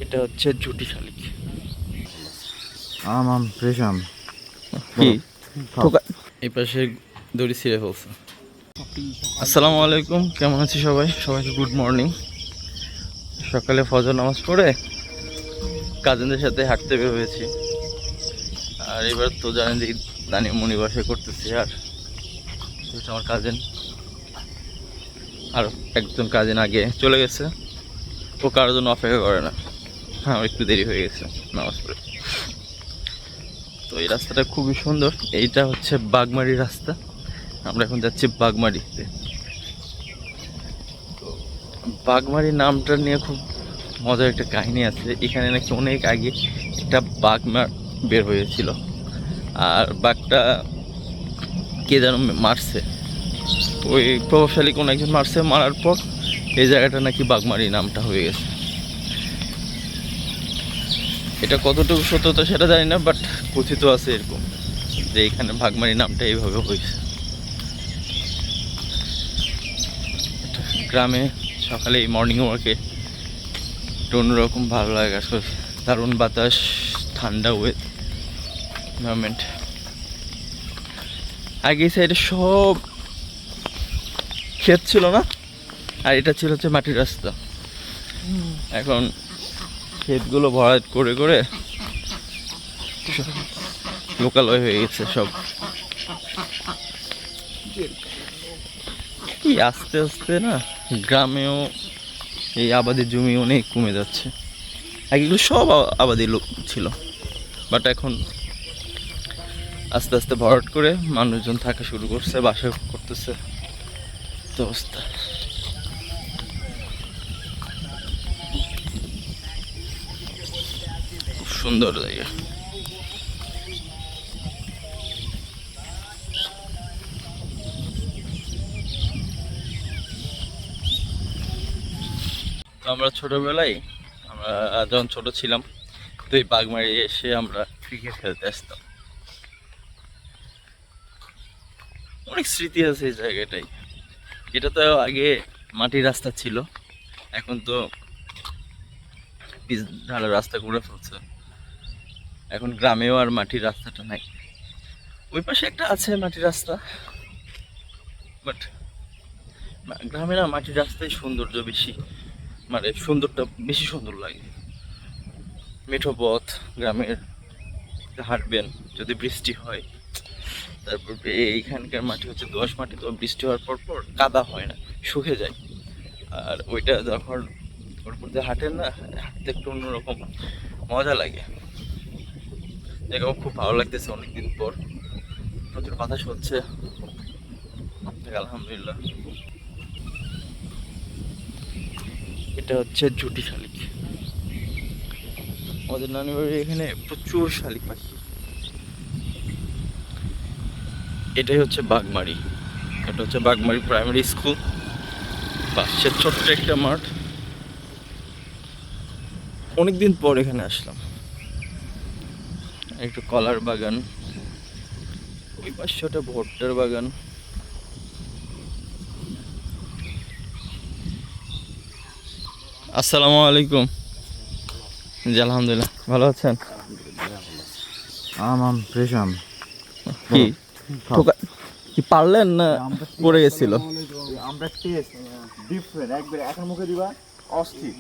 এটা হচ্ছে জুটি শালিক। ফ্রেশ আম কি খাও। এই পাশে দড়ি ছিঁড়ে ফেলছে। আসসালামু আলাইকুম, কেমন আছি সবাই? সবাইকে গুড মর্নিং। সকালে ফজর নামাজ পড়ে কাজিনদের সাথে হাঁটতে বের হয়েছি। আর এবার তো জানেন যে দানি মনিবাসে করতেছি। আর হচ্ছে আমার কাজিন, আর একজন কাজিন আগে চলে গেছে, ও কারোর জন্য অপেক্ষা করে না। হ্যাঁ, একটু দেরি হয়ে গেছে নামাজ পড়ে। তো এই রাস্তাটা খুবই সুন্দর। এইটা হচ্ছে বাগমারি রাস্তা। আমরা এখন যাচ্ছি বাগমারিতে। তো বাগমারি নামটা নিয়ে খুব মজার একটা কাহিনী আছে। এখানে নাকি অনেক আগে একটা বাঘ বের হয়েছিল, আর বাঘটা কে যেন মারছে, ওই প্রভাবশালী কোনো একজন মারছে। মারার পর এই জায়গাটা নাকি বাগমারি নামটা হয়ে গেছে। এটা কতটুকু সত্যতা সেটা জানি না, বাট কথিত আছে এরকম যে এখানে বাগমারি নামটা এইভাবে হয়েছে। গ্রামে সকালে এই মর্নিং ওয়াকে একটু অন্যরকম ভালো লাগে আসলে। দারুণ বাতাস, ঠান্ডা ওয়েট এনভায়রনমেন্ট। আগে এই সাইডে সব ক্ষেত ছিল না, আর এটা ছিল হচ্ছে মাটির রাস্তা। এখন ক্ষেতগুলো ভরাট করে করে লোকালয় হয়ে গেছে সব। কি আস্তে আস্তে না গ্রামেও এই আবাদি জমি অনেক কমে যাচ্ছে। আগে এগুলো সব আবাদি লোক ছিল, বাট এখন আস্তে আস্তে ভরাট করে মানুষজন থাকা শুরু করছে, বাসা করতেছে। তো অবস্থা খুব সুন্দর জায়গা। তো আমরা ছোটবেলায়, আমরা যখন ছোট ছিলাম, তো এই বাগমারি এসে আমরা ক্রিকেট খেলতে আসতাম। অনেক স্মৃতি আছে এই জায়গাটাই। এটা তো আগে মাটির রাস্তা ছিল, এখন তো পিচ ঢালা রাস্তা করে ফেলছে। এখন গ্রামেও আর মাটির রাস্তাটা নাই। ওই পাশে একটা আছে মাটির রাস্তা, বাট গ্রামে না মাটির রাস্তায় সৌন্দর্য বেশি, মানে সুন্দরটা বেশি সুন্দর লাগে। মেঠো পথ গ্রামের, হাঁটবেন যদি বৃষ্টি হয়। তারপর এইখানকার মাটি হচ্ছে দোআঁশ মাটি, তো বৃষ্টি হওয়ার পর পর কাদা হয় না, শুকে যায়। আর ওইটা যখন ওর উপর দিয়ে হাঁটেন না, হাঁটতে একটু অন্যরকম মজা লাগে। জায়গাও খুব ভালো লাগতেছে অনেকদিন পর, প্রচুর বাতাস হচ্ছে, আলহামদুলিল্লাহ। এটা হচ্ছে জুটি শালিক। আমাদের নানি বাড়ির এখানে প্রচুর শালিক পাখি। এটাই হচ্ছে বাগমারি। এটা হচ্ছে বাগমারি প্রাইমারি স্কুল, পাশে ছোট্ট একটা মাঠ। অনেকদিন পর এখানে আসলাম। একটু কলার বাগান, ওই পাশে ওটা ভুট্টার বাগান। আসসালামু আলাইকুম। জি আলহামদুলিল্লাহ, ভালো আছেন? ফ্রেশ আম কি খাও। কি পারলেন না পড়ে গেছিল? আমরা টেস্ট ডিফারেন্ট একবার একার মুখে দিবা অস্থির।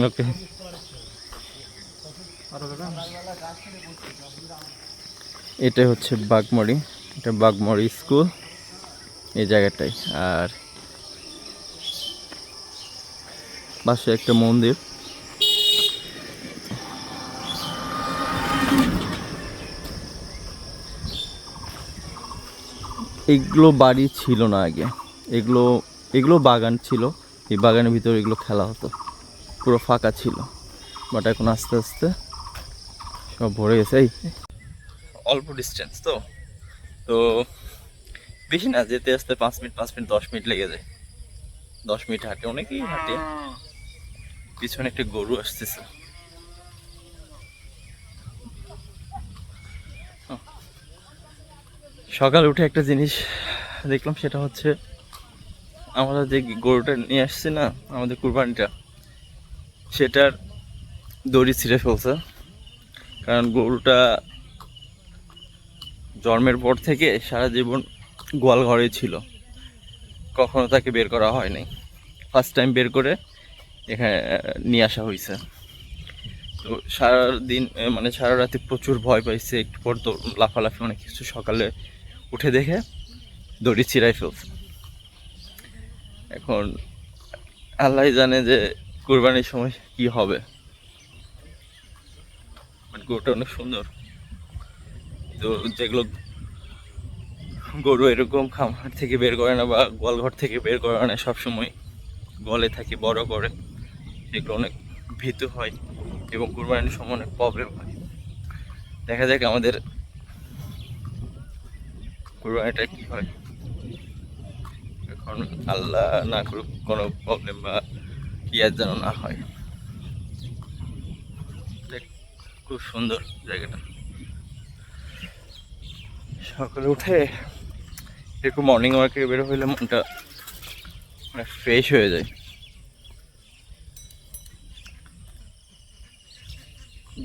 ওকে। এটা হচ্ছে বাগমারি, এটা বাগমারি স্কুল এই জায়গাটাই। আর পাশে একটা মন্দির। এগুলো বাড়ি ছিল না আগে, এগুলো এগুলো বাগান ছিল। এই বাগানের ভিতরে এগুলো খেলা হতো, পুরো ফাঁকা ছিল। বাট এখন আস্তে আস্তে সব ভরে গেছে। এই অল্প ডিস্টেন্স তো, তো বেশি না, যেতে আসতে 5 মিনিট 5 মিনিট 10 মিনিট লেগে যায়। 10 মিনিট হাঁটে, অনেকেই হাঁটে। পিছনে একটা গরু আসতেছে। সকালে উঠে একটা জিনিস দেখলাম, সেটা হচ্ছে আমরা যে গরুটা নিয়ে আসছি না, আমাদের কুরবানিটা, সেটার দড়ি ছিঁড়ে ফেলছে, কারণ গরুটা জন্মের পর থেকে সারা জীবন গোয়াল ঘরেই ছিল, কখনো তাকে বের করা হয়নি। ফার্স্ট টাইম বের করে এখানে নিয়ে আসা হয়েছে। তো সারাদিন মানে সারা রাতে প্রচুর ভয় পাইছে, একটু পর তো লাফালাফি অনেক কিছু, সকালে উঠে দেখে দড়ি ছিঁড়াই ফেলছে। এখন আল্লাহ জানে যে কোরবানির সময় কি হবে। মানে গরুটা অনেক সুন্দর, তো যেগুলো গরু এরকম খামার থেকে বের করে না বা গোয়ালঘর থেকে বের করে না, সবসময় গলে থাকে বড় করে, সেগুলো অনেক ভীতু হয় এবং কোরবানির সময় অনেক প্রবলেম হয়। দেখা যাক আমাদের কোরবানিটা কি হয়। এখন আল্লাহ না করুক কোনো প্রবলেম বা কি আর যেন না হয়। দেখ, খুব সুন্দর জায়গাটা। সকালে উঠে একটু মর্নিং ওয়ার্কে বের হইলে মনটা মানে ফ্রেশ হয়ে যায়।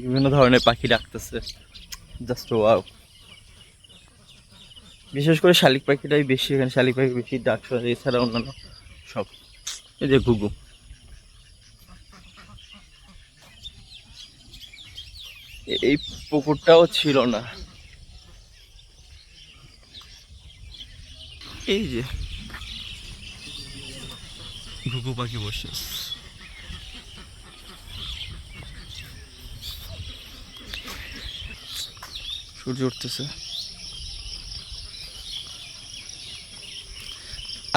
বিভিন্ন ধরনের পাখি ডাকতেছে, জাস্ট ওয়াও। বিশেষ করে শালিক পাখিটাই বেশি, এখানে শালিক পাখি বেশি ডাক শোনা যায়, এছাড়া অন্যান্য সব। এই যে ঘুঘু, এই পুকুরটাও ছিল না। এই যে ঘুঘু পাখি বসে, সূর্য উঠতেছে।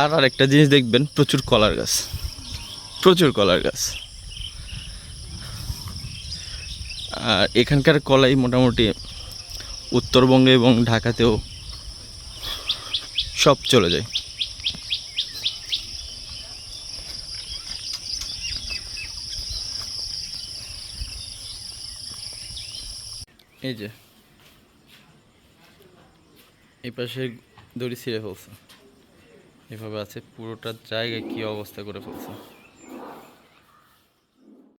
আর আরেকটা জিনিস দেখবেন, প্রচুর কলার গাছ, প্রচুর কলার গাছ। আর এখানকার কলাই মোটামুটি উত্তরবঙ্গে এবং ঢাকাতেও সব চলে যায়। এই যে এই পাশে দড়ি ছিঁড়ে ফেলছে, এভাবে আছে, পুরোটা জায়গায় কি অবস্থা করে ফেলছে।